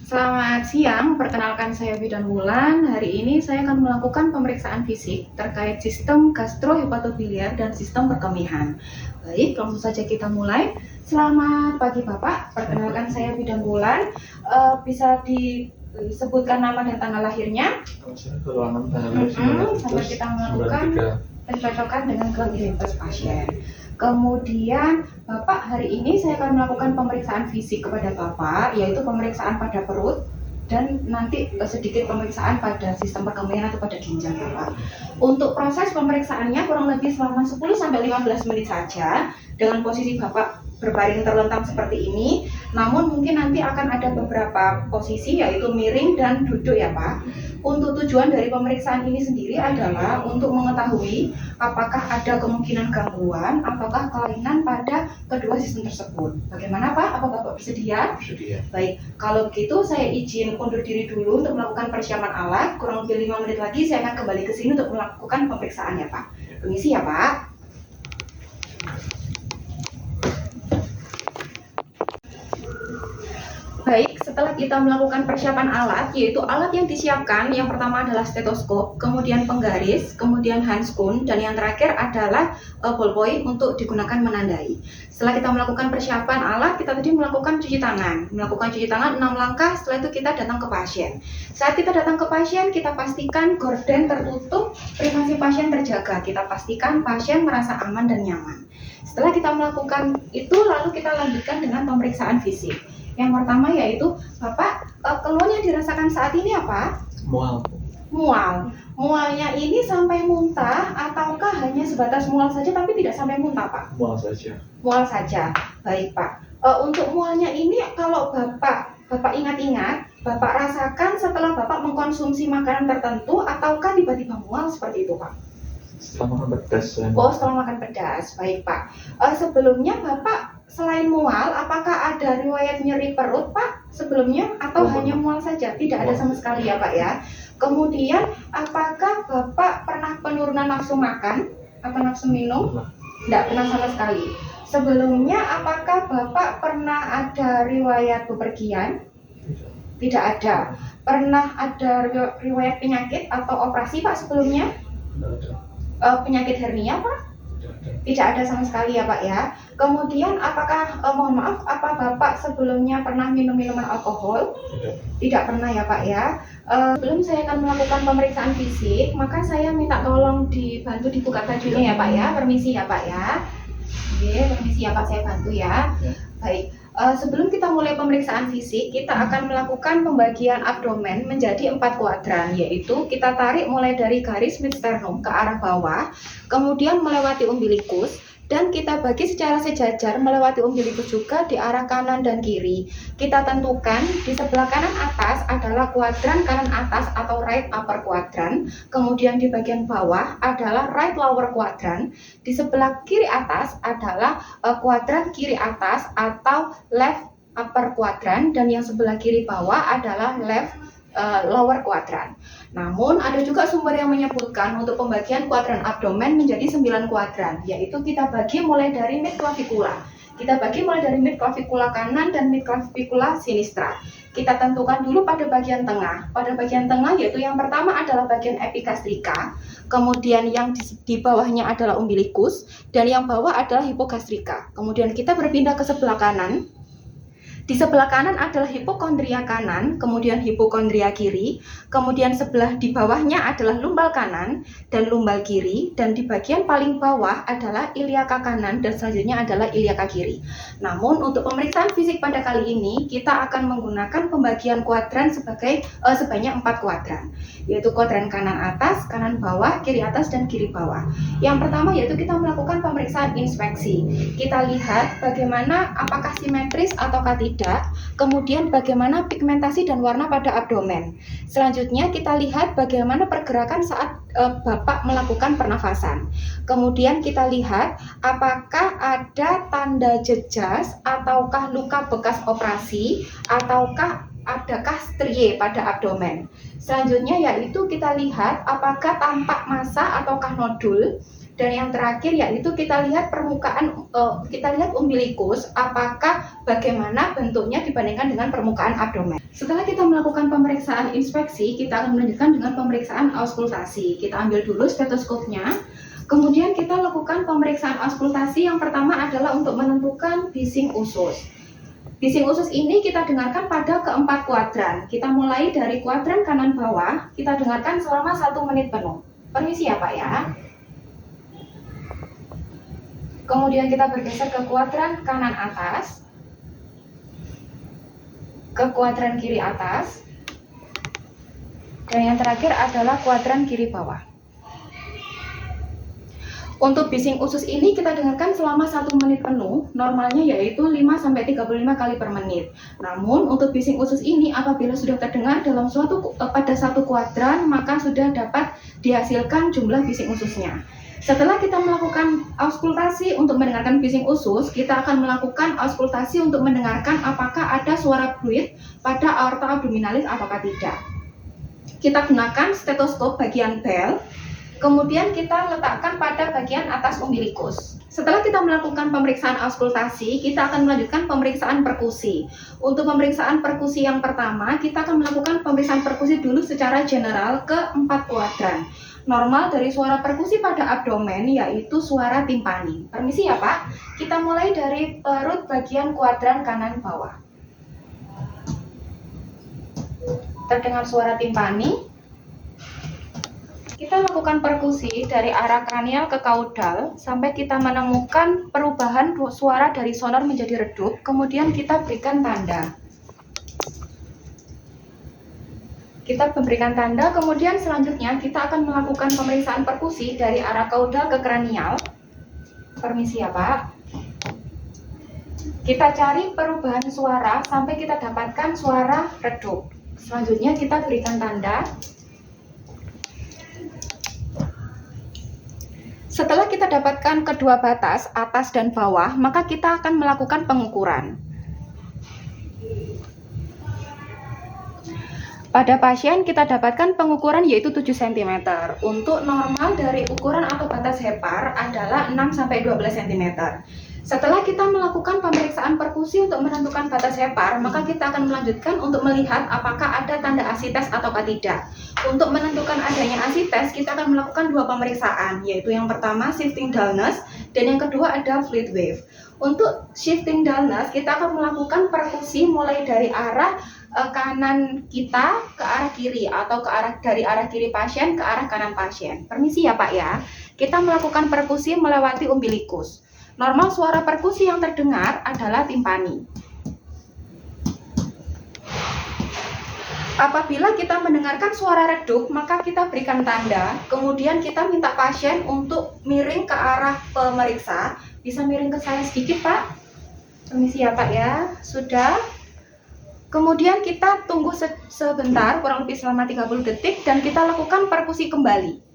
Selamat siang, perkenalkan saya Bidan Wulan. Hari ini saya akan melakukan pemeriksaan fisik terkait sistem gastrohepatobiliar dan sistem perkemihan. Baik, langsung saja kita mulai. Selamat pagi Bapak, perkenalkan saya Bidan Wulan. Bisa disebutkan nama dan tanggal lahirnya? Sampai kita melakukan pencocokan dengan klaim identitas pasien. Kemudian Bapak, hari ini saya akan melakukan pemeriksaan fisik kepada Bapak, yaitu pemeriksaan pada perut dan nanti sedikit pemeriksaan pada sistem perkemihan atau pada ginjal Bapak. Untuk proses pemeriksaannya kurang lebih selama 10-15 menit saja dengan posisi Bapak berbaring terlentang seperti ini. Namun mungkin nanti akan ada beberapa posisi, yaitu miring dan duduk ya Pak. Untuk tujuan dari pemeriksaan ini sendiri adalah untuk mengetahui apakah ada kemungkinan gangguan ataukah kelainan pada kedua sistem tersebut. Bagaimana Pak? Apa Bapak bersedia? Bersedia. Baik, kalau begitu saya izin undur diri dulu untuk melakukan persiapan alat. Kurang lebih 5 menit lagi saya akan kembali ke sini untuk melakukan pemeriksaan ya Pak. Permisi ya Pak. Baik, setelah kita melakukan persiapan alat, yaitu alat yang disiapkan, yang pertama adalah stetoskop, kemudian penggaris, kemudian handskun, dan yang terakhir adalah ballpoint untuk digunakan menandai. Setelah kita melakukan persiapan alat, kita tadi melakukan cuci tangan. Melakukan cuci tangan 6 langkah, setelah itu kita datang ke pasien. Saat kita datang ke pasien, kita pastikan gorden tertutup, privasi pasien terjaga. Kita pastikan pasien merasa aman dan nyaman. Setelah kita melakukan itu, lalu kita lanjutkan dengan pemeriksaan fisik. Yang pertama yaitu Bapak, keluhan yang dirasakan saat ini apa? Mual. Mual. Mualnya ini sampai muntah ataukah hanya sebatas mual saja tapi tidak sampai muntah Pak? Mual saja. Mual saja. Baik Pak. Untuk mualnya ini kalau Bapak ingat-ingat, Bapak rasakan setelah Bapak mengkonsumsi makanan tertentu ataukah tiba-tiba mual seperti itu Pak? Setelah makan pedas. Oh, setelah makan pedas. Baik Pak. Sebelumnya Bapak selain mual, apakah ada riwayat nyeri perut Pak sebelumnya atau hanya mual saja? Tidak ada sama sekali ya Pak ya. Kemudian apakah Bapak pernah penurunan nafsu makan atau nafsu minum? Tidak pernah sama sekali. Sebelumnya apakah Bapak pernah ada riwayat bepergian? Tidak ada. Pernah ada riwayat penyakit atau operasi Pak sebelumnya? Tidak ada. Penyakit hernia Pak? Tidak ada sama sekali ya Pak ya. Kemudian apakah, mohon maaf, apa Bapak sebelumnya pernah minum minuman alkohol? Tidak pernah ya Pak ya. Sebelum saya akan melakukan pemeriksaan fisik, maka saya minta tolong dibantu dibuka bajunya ya Pak ya. Permisi ya Pak ya. Oke, permisi ya Pak, saya bantu ya. Baik. Sebelum kita mulai pemeriksaan fisik, kita akan melakukan pembagian abdomen menjadi 4 kuadran, yaitu kita tarik mulai dari garis midsternum ke arah bawah, kemudian melewati umbilikus, dan kita bagi secara sejajar melewati umbilikus juga di arah kanan dan kiri. Kita tentukan di sebelah kanan atas adalah kuadran kanan atas atau right upper quadrant, kemudian di bagian bawah adalah right lower quadrant, di sebelah kiri atas adalah kuadran kiri atas atau left upper quadrant, dan yang sebelah kiri bawah adalah left lower quadrant. Namun ada juga sumber yang menyebutkan untuk pembagian kuadran abdomen menjadi 9 kuadran, yaitu kita bagi mulai dari mid clavicula. Kita bagi mulai dari mid clavicula kanan dan mid clavicula sinistra. Kita tentukan dulu pada bagian tengah. Pada bagian tengah yaitu yang pertama adalah bagian epigastrika, kemudian yang di bawahnya adalah umbilikus, dan yang bawah adalah hipogastrika. Kemudian kita berpindah ke sebelah kanan. Di sebelah kanan adalah hipokondria kanan, kemudian hipokondria kiri, kemudian sebelah di bawahnya adalah lumbal kanan dan lumbal kiri, dan di bagian paling bawah adalah iliaka kanan dan selanjutnya adalah iliaka kiri. Namun untuk pemeriksaan fisik pada kali ini kita akan menggunakan pembagian kuadran sebanyak 4 kuadran, yaitu kuadran kanan atas, kanan bawah, kiri atas, dan kiri bawah. Yang pertama yaitu kita melakukan pemeriksaan inspeksi. Kita lihat bagaimana apakah simetris atau tidak. Kemudian bagaimana pigmentasi dan warna pada abdomen. Selanjutnya kita lihat bagaimana pergerakan saat Bapak melakukan pernafasan. Kemudian kita lihat apakah ada tanda jejas ataukah luka bekas operasi ataukah adakah strie pada abdomen. Selanjutnya yaitu kita lihat apakah tampak massa ataukah nodul. Dan yang terakhir yaitu kita lihat permukaan, kita lihat umbilikus, apakah bagaimana bentuknya dibandingkan dengan permukaan abdomen. Setelah kita melakukan pemeriksaan inspeksi, kita akan melanjutkan dengan pemeriksaan auskultasi. Kita ambil dulu stetoskopnya, kemudian kita lakukan pemeriksaan auskultasi. Yang pertama adalah untuk menentukan bising usus. Bising usus ini kita dengarkan pada keempat kuadran. Kita mulai dari kuadran kanan bawah, kita dengarkan selama 1 menit penuh. Permisi ya Pak ya. Kemudian kita bergeser ke kuadran kanan atas, ke kuadran kiri atas, dan yang terakhir adalah kuadran kiri bawah. Untuk bising usus ini kita dengarkan selama 1 menit penuh, normalnya yaitu 5-35 kali per menit. Namun untuk bising usus ini apabila sudah terdengar pada satu kuadran, maka sudah dapat dihasilkan jumlah bising ususnya. Setelah kita melakukan auskultasi untuk mendengarkan bising usus, kita akan melakukan auskultasi untuk mendengarkan apakah ada suara fluid pada aorta abdominalis ataukah tidak. Kita gunakan stetoskop bagian bel, kemudian kita letakkan pada bagian atas umbilikus. Setelah kita melakukan pemeriksaan auskultasi, kita akan melanjutkan pemeriksaan perkusi. Untuk pemeriksaan perkusi yang pertama, kita akan melakukan pemeriksaan perkusi dulu secara general ke 4 kuadran. Normal dari suara perkusi pada abdomen yaitu suara timpani. Permisi ya Pak, kita mulai dari perut bagian kuadran kanan bawah. Terdengar suara timpani. Kita lakukan perkusi dari arah kranial ke kaudal sampai kita menemukan perubahan suara dari sonor menjadi redup, kemudian kita berikan tanda. Kita memberikan tanda, kemudian selanjutnya kita akan melakukan pemeriksaan perkusi dari arah kaudal ke kranial. Permisi ya Pak. Kita cari perubahan suara sampai kita dapatkan suara redup. Selanjutnya kita berikan tanda. Setelah kita dapatkan kedua batas, atas dan bawah, maka kita akan melakukan pengukuran. Pada pasien kita dapatkan pengukuran yaitu 7 cm. Untuk normal dari ukuran atau batas hepar adalah 6-12 cm. Setelah kita melakukan pemeriksaan perkusi untuk menentukan batas hepar, maka kita akan melanjutkan untuk melihat apakah ada tanda asites ataukah tidak. Untuk menentukan adanya asites, kita akan melakukan 2 pemeriksaan, yaitu yang pertama shifting dullness dan yang kedua ada fluid wave. Untuk shifting dullness, kita akan melakukan perkusi mulai dari arah kanan kita ke arah kiri atau dari arah kiri pasien ke arah kanan pasien. Permisi ya Pak ya. Kita melakukan perkusi melewati umbilikus. Normal suara perkusi yang terdengar adalah timpani. Apabila kita mendengarkan suara redup, maka kita berikan tanda, kemudian kita minta pasien untuk miring ke arah pemeriksa. Bisa miring ke saya sedikit Pak. Permisi ya Pak ya. Sudah. Kemudian kita tunggu sebentar, kurang lebih selama 30 detik, dan kita lakukan perkusi kembali.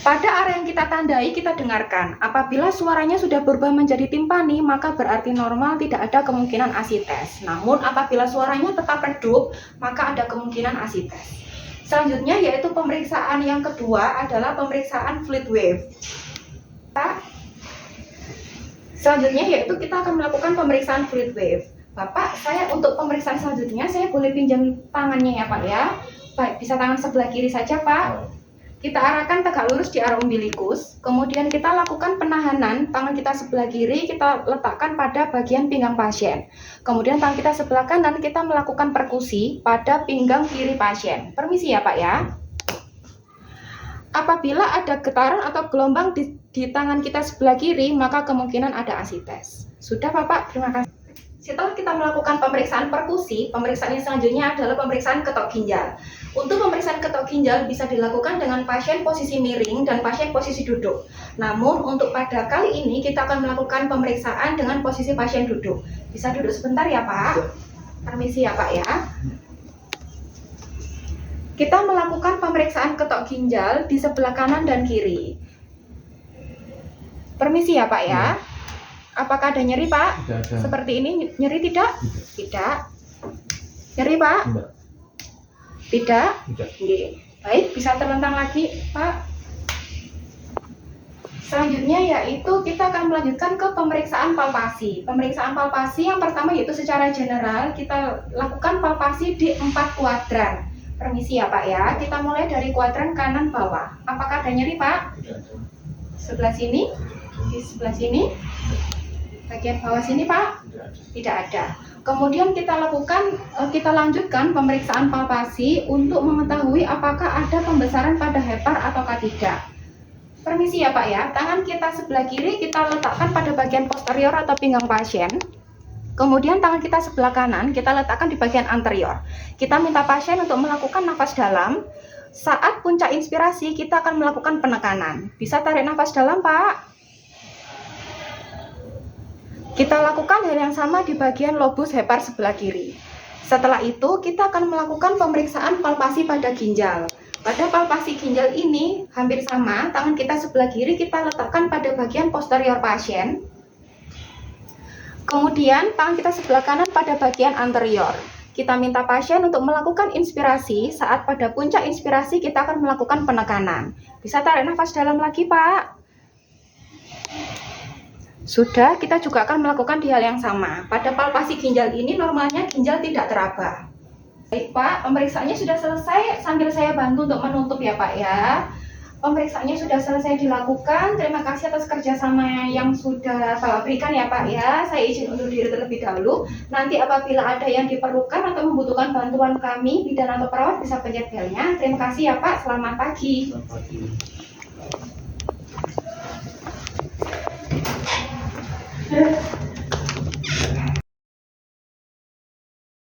Pada area yang kita tandai, kita dengarkan. Apabila suaranya sudah berubah menjadi timpani, maka berarti normal, tidak ada kemungkinan asites. Namun apabila suaranya tetap redup, maka ada kemungkinan asites. Selanjutnya yaitu pemeriksaan yang kedua adalah pemeriksaan fluid wave. Selanjutnya yaitu kita akan melakukan pemeriksaan fluid wave. Bapak, saya untuk pemeriksaan selanjutnya saya boleh pinjam tangannya ya Pak ya. Baik, bisa tangan sebelah kiri saja Pak. Kita arahkan tegak lurus di arah umbilikus. Kemudian kita lakukan penahanan tangan kita sebelah kiri, kita letakkan pada bagian pinggang pasien. Kemudian tangan kita sebelah kanan kita melakukan perkusi pada pinggang kiri pasien. Permisi ya Pak ya. Apabila ada getaran atau gelombang di tangan kita sebelah kiri, maka kemungkinan ada asites. Sudah Bapak, terima kasih. Setelah kita melakukan pemeriksaan perkusi, pemeriksaan yang selanjutnya adalah pemeriksaan ketok ginjal. Untuk pemeriksaan ketok ginjal bisa dilakukan dengan pasien posisi miring dan pasien posisi duduk. Namun untuk pada kali ini kita akan melakukan pemeriksaan dengan posisi pasien duduk. Bisa duduk sebentar ya Pak. Permisi ya Pak ya. Kita melakukan pemeriksaan ketok ginjal di sebelah kanan dan kiri. Permisi ya Pak ya. Apakah ada nyeri Pak? Tidak ada. Seperti ini, nyeri tidak? Tidak. Nyeri Pak? Tidak. Tidak? Tidak. Oke. Baik, bisa terlentang lagi Pak. Selanjutnya yaitu kita akan melanjutkan ke pemeriksaan palpasi. Pemeriksaan palpasi yang pertama yaitu secara general kita lakukan palpasi di 4 kuadran. Permisi ya Pak ya, kita mulai dari kuadran kanan bawah. Apakah ada nyeri Pak? Tidak ada. Sebelah sini, di sebelah sini, bagian bawah sini Pak? Tidak ada. Tidak ada. Kemudian kita lanjutkan pemeriksaan palpasi untuk mengetahui apakah ada pembesaran pada hepar ataukah tidak. Permisi ya Pak ya, tangan kita sebelah kiri kita letakkan pada bagian posterior atau pinggang pasien. Kemudian tangan kita sebelah kanan kita letakkan di bagian anterior. Kita minta pasien untuk melakukan nafas dalam. Saat puncak inspirasi kita akan melakukan penekanan. Bisa tarik nafas dalam Pak. Kita lakukan hal yang sama di bagian lobus hepar sebelah kiri. Setelah itu kita akan melakukan pemeriksaan palpasi pada ginjal. Pada palpasi ginjal ini hampir sama, tangan kita sebelah kiri kita letakkan pada bagian posterior pasien. Kemudian tangan kita sebelah kanan pada bagian anterior. Kita minta pasien untuk melakukan inspirasi. Saat pada puncak inspirasi kita akan melakukan penekanan. Bisa tarik nafas dalam lagi Pak. Sudah, kita juga akan melakukan di hal yang sama. Pada palpasi ginjal ini normalnya ginjal tidak teraba. Baik Pak, pemeriksaannya sudah selesai. Sambil saya bantu untuk menutup ya Pak ya. Pemeriksaannya sudah selesai dilakukan. Terima kasih atas kerjasama yang sudah Bapak berikan ya Pak ya. Saya izin undur diri terlebih dahulu. Nanti apabila ada yang diperlukan atau membutuhkan bantuan kami, bidan atau perawat bisa pencet belnya. Terima kasih ya Pak. Selamat pagi. Selamat pagi.